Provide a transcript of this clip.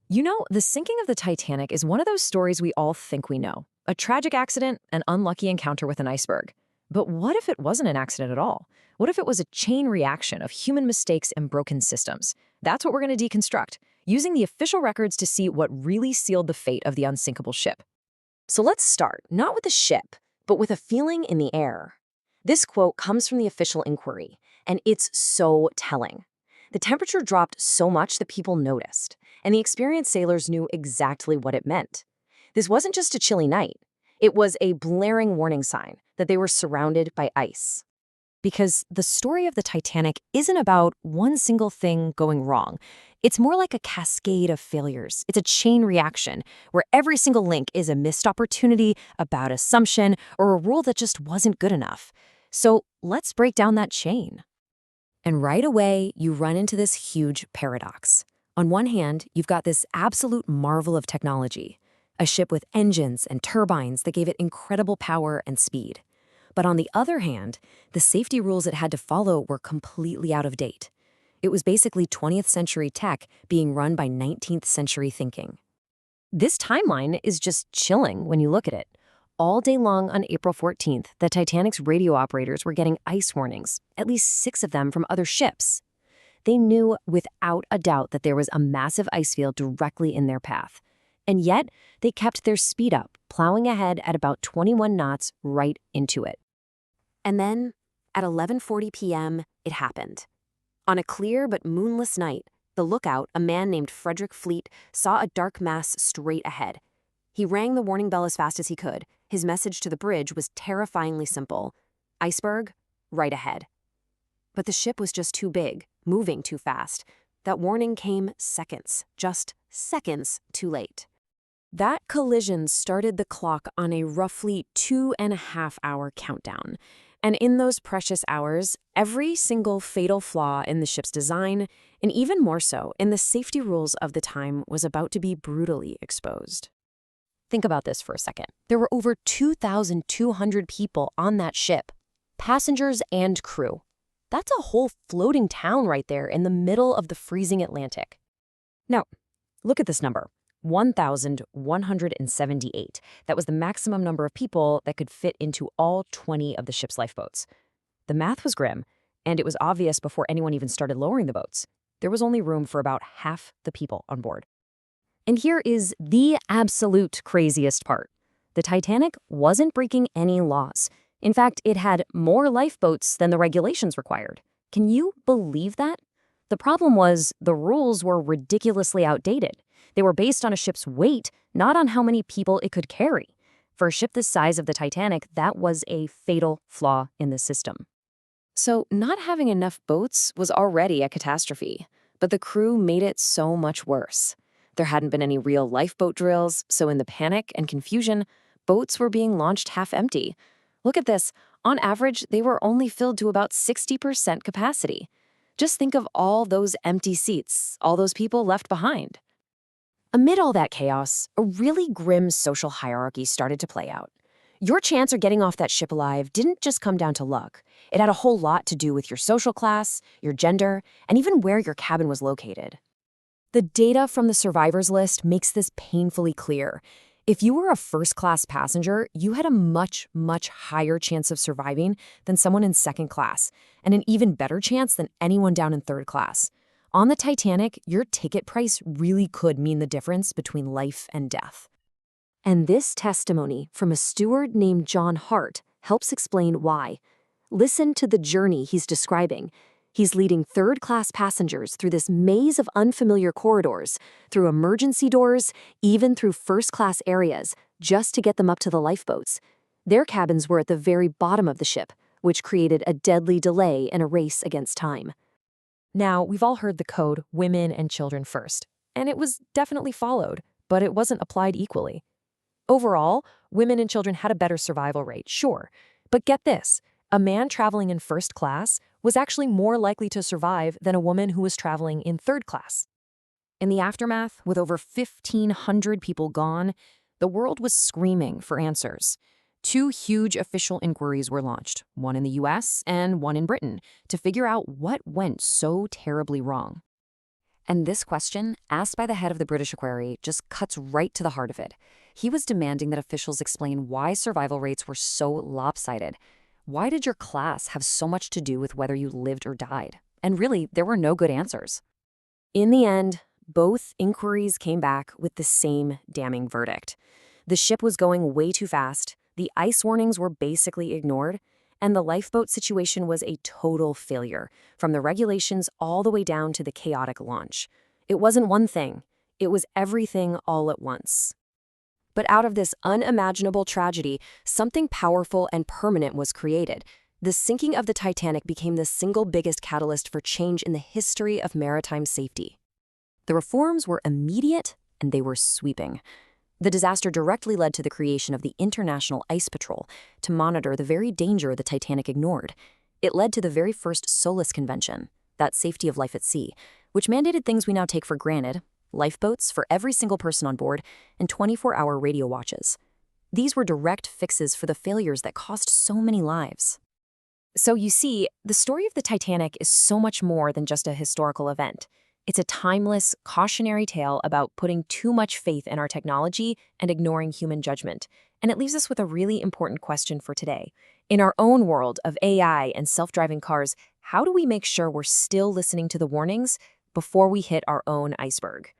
You know, the sinking of the Titanic is one of those stories we all think we know. A tragic accident, an unlucky encounter with an iceberg. But what if it wasn't an accident at all? What if it was a chain reaction of human mistakes and broken systems? That's what we're going to deconstruct, using the official records to see what really sealed the fate of the unsinkable ship. So let's start, not with the ship, but with a feeling in the air. This quote comes from the official inquiry, and it's so telling. The temperature dropped so much that people noticed, and the experienced sailors knew exactly what it meant. This wasn't just a chilly night. It was a blaring warning sign that they were surrounded by ice. Because the story of the Titanic isn't about one single thing going wrong. It's more like a cascade of failures. It's a chain reaction where every single link is a missed opportunity, a bad assumption, or a rule that just wasn't good enough. So let's break down that chain. And right away, you run into this huge paradox. On one hand, you've got this absolute marvel of technology, a ship with engines and turbines that gave it incredible power and speed. But on the other hand, the safety rules it had to follow were completely out of date. It was basically 20th century tech being run by 19th century thinking. This timeline is just chilling when you look at it. All day long on April 14th, the Titanic's radio operators were getting ice warnings, at least 6 of them from other ships. They knew without a doubt that there was a massive ice field directly in their path. And yet, they kept their speed up, plowing ahead at about 21 knots right into it. And then, at 11:40 p.m., it happened. On a clear but moonless night, the lookout, a man named Frederick Fleet, saw a dark mass straight ahead. He rang the warning bell as fast as he could. His message to the bridge was terrifyingly simple. Iceberg, right ahead. But the ship was just too big, moving too fast. That warning came seconds, just seconds too late. That collision started the clock on a roughly 2.5-hour countdown. And in those precious hours, every single fatal flaw in the ship's design, and even more so in the safety rules of the time, was about to be brutally exposed. Think about this for a second. There were over 2,200 people on that ship, passengers and crew. That's a whole floating town right there in the middle of the freezing Atlantic. Now, look at this number, 1,178. That was the maximum number of people that could fit into all 20 of the ship's lifeboats. The math was grim, and it was obvious before anyone even started lowering the boats. There was only room for about half the people on board. And here is the absolute craziest part. The Titanic wasn't breaking any laws. In fact, it had more lifeboats than the regulations required. Can you believe that? The problem was the rules were ridiculously outdated. They were based on a ship's weight, not on how many people it could carry. For a ship the size of the Titanic, that was a fatal flaw in the system. So not having enough boats was already a catastrophe, but the crew made it so much worse. There hadn't been any real lifeboat drills, so in the panic and confusion, boats were being launched half empty. Look at this. On average, they were only filled to about 60% capacity. Just think of all those empty seats, all those people left behind. Amid all that chaos, a really grim social hierarchy started to play out. Your chance of getting off that ship alive didn't just come down to luck. It had a whole lot to do with your social class, your gender, and even where your cabin was located. The data from the survivors list makes this painfully clear. If you were a first-class passenger, you had a much, much higher chance of surviving than someone in second class, and an even better chance than anyone down in third class. On the Titanic, your ticket price really could mean the difference between life and death. And this testimony from a steward named John Hart helps explain why. Listen to the journey he's describing. He's leading third-class passengers through this maze of unfamiliar corridors, through emergency doors, even through first-class areas, just to get them up to the lifeboats. Their cabins were at the very bottom of the ship, which created a deadly delay in a race against time. Now, we've all heard the code, women and children first, and it was definitely followed, but it wasn't applied equally. Overall, women and children had a better survival rate, sure, but get this. A man traveling in first class was actually more likely to survive than a woman who was traveling in third class. In the aftermath, with over 1,500 people gone, the world was screaming for answers. 2 huge official inquiries were launched, one in the US and one in Britain, to figure out what went so terribly wrong. And this question, asked by the head of the British Equerry, just cuts right to the heart of it. He was demanding that officials explain why survival rates were so lopsided. Why did your class have so much to do with whether you lived or died? And really, there were no good answers. In the end, both inquiries came back with the same damning verdict. The ship was going way too fast, the ice warnings were basically ignored, and the lifeboat situation was a total failure, from the regulations all the way down to the chaotic launch. It wasn't one thing, it was everything all at once. But out of this unimaginable tragedy, something powerful and permanent was created. The sinking of the Titanic became the single biggest catalyst for change in the history of maritime safety. The reforms were immediate and they were sweeping. The disaster directly led to the creation of the International Ice Patrol to monitor the very danger the Titanic ignored. It led to the very first SOLAS Convention, that safety of life at sea, which mandated things we now take for granted: lifeboats for every single person on board and 24-hour radio watches. These were direct fixes for the failures that cost so many lives. So you see, the story of the Titanic is so much more than just a historical event. It's a timeless, cautionary tale about putting too much faith in our technology and ignoring human judgment. And it leaves us with a really important question for today. In our own world of AI and self-driving cars, how do we make sure we're still listening to the warnings before we hit our own iceberg?